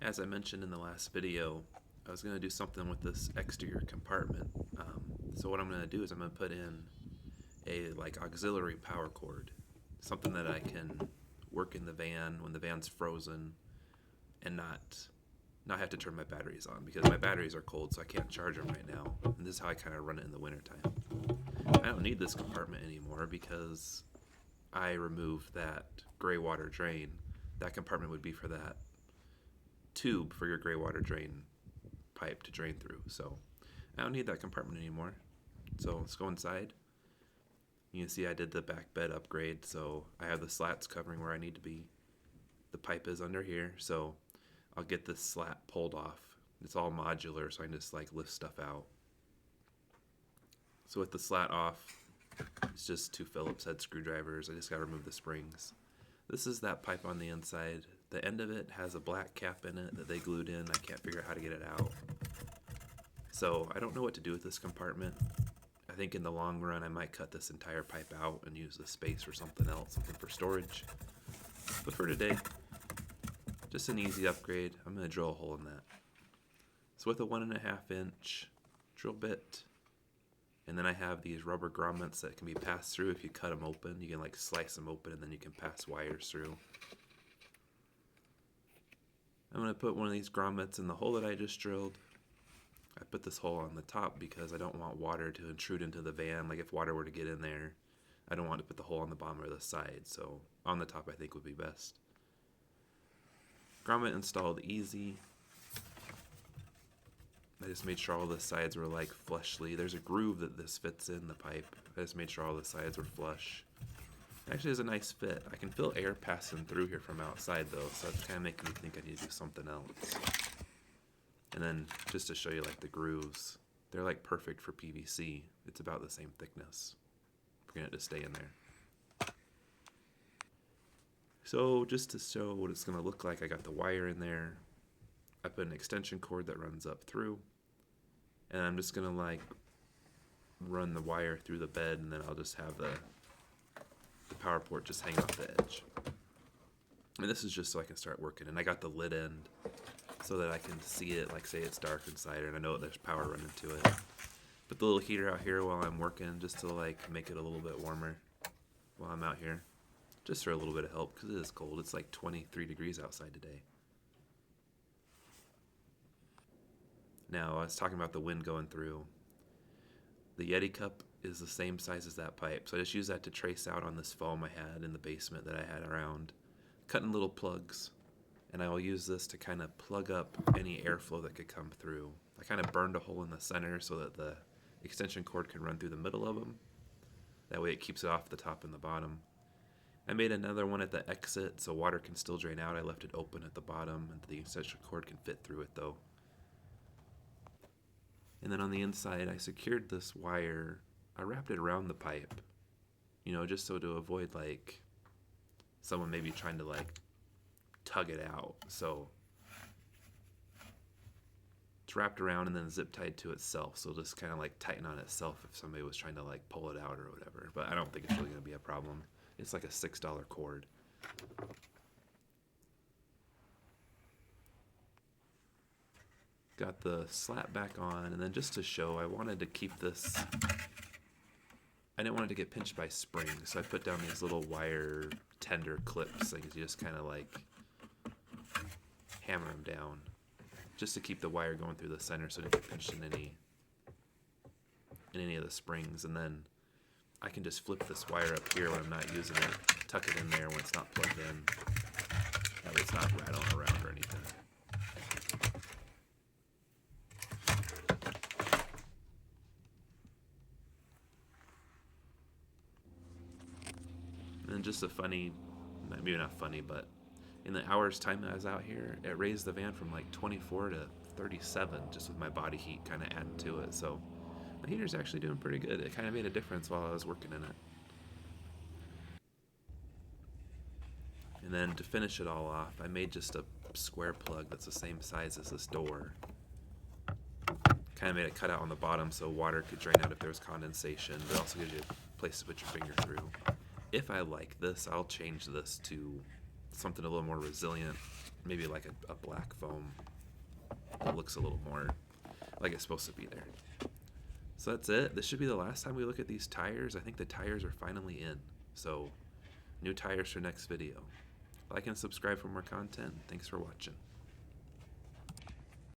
As I mentioned in the last video, I was going to do something with this exterior compartment. So what I'm going to do is I'm going to put in a auxiliary power cord, something that I can work in the van when the van's frozen and not have to turn my batteries on because my batteries are cold, so I can't charge them right now. And this is how I kind of run it in the wintertime. I don't need this compartment anymore because I removed that Greywater drain. That compartment would be for that tube for your Greywater drain pipe to drain through. So I don't need that compartment anymore. So let's go inside. You can see I did the back bed upgrade, so I have the slats covering where I need to be. The pipe is under here, so I'll get this slat pulled off. It's all modular, so I can just lift stuff out. So with the slat off, it's just two Phillips head screwdrivers. I just gotta remove the springs. This is that pipe on the inside. The end of it has a black cap in it that they glued in. I can't figure out how to get it out. So I don't know what to do with this compartment. I think in the long run I might cut this entire pipe out and use the space for something else, something for storage. But for today, just an easy upgrade. I'm going to drill a hole in that. So with a 1.5 inch drill bit, and then I have these rubber grommets that can be passed through if you cut them open. You can slice them open and then you can pass wires through. I'm going to put one of these grommets in the hole that I just drilled. I put this hole on the top because I don't want water to intrude into the van. If water were to get in there, I don't want to put the hole on the bottom or the side. So on the top I think would be best. Grommet installed easy. I just made sure all the sides were flushly. There's a groove that this fits in the pipe. I just made sure all the sides were flush. Actually, it's a nice fit. I can feel air passing through here from outside though, so that's kind of making me think I need to do something else. And then just to show you the grooves, they're perfect for PVC. It's about the same thickness. We're gonna just stay in there. So just to show what it's gonna look like, I got the wire in there. I put an extension cord that runs up through, and I'm just gonna run the wire through the bed, and then I'll just have the power port just hang off the edge. And this is just so I can start working. And I got the lid end so that I can see it, say it's dark inside, and I know there's power running to it. Put the little heater out here while I'm working, just to make it a little bit warmer while I'm out here, just for a little bit of help because it is cold. It's 23 degrees outside today. Now I was talking about the wind going through. The Yeti cup is the same size as that pipe, so I just use that to trace out on this foam I had in the basement that I had around, cutting little plugs. And I will use this to kind of plug up any airflow that could come through. I kind of burned a hole in the center so that the extension cord can run through the middle of them. That way it keeps it off the top and the bottom. I made another one at the exit so water can still drain out. I left it open at the bottom and the extension cord can fit through it though. And then on the inside I secured this wire. I wrapped it around the pipe, just so to avoid someone maybe trying to tug it out. So it's wrapped around and then zip tied to itself, so it'll just kind of tighten on itself if somebody was trying to pull it out or whatever. But I don't think it's really going to be a problem. It's a $6 cord. Got the slat back on, and then just to show, I wanted to keep this, I didn't want it to get pinched by springs, so I put down these little wire tender clips, things you just kind of hammer them down just to keep the wire going through the center so it doesn't get pinched in any of the springs. And then I can just flip this wire up here when I'm not using it, tuck it in there when it's not plugged in, that way it's not rattling around or anything. And then just a funny, maybe not funny, but in the hour's time that I was out here, it raised the van from 24 to 37 just with my body heat kind of adding to it. So the heater's actually doing pretty good. It kind of made a difference while I was working in it. And then to finish it all off, I made just a square plug that's the same size as this door. Kind of made it cut out on the bottom so water could drain out if there was condensation, but also gives you a place to put your finger through. If I like this, I'll change this to something a little more resilient, maybe like a black foam that looks a little more like it's supposed to be there. So that's it. This should be the last time we look at these tires. I think the tires are finally in. So new tires for next video. Like and subscribe for more content. Thanks for watching.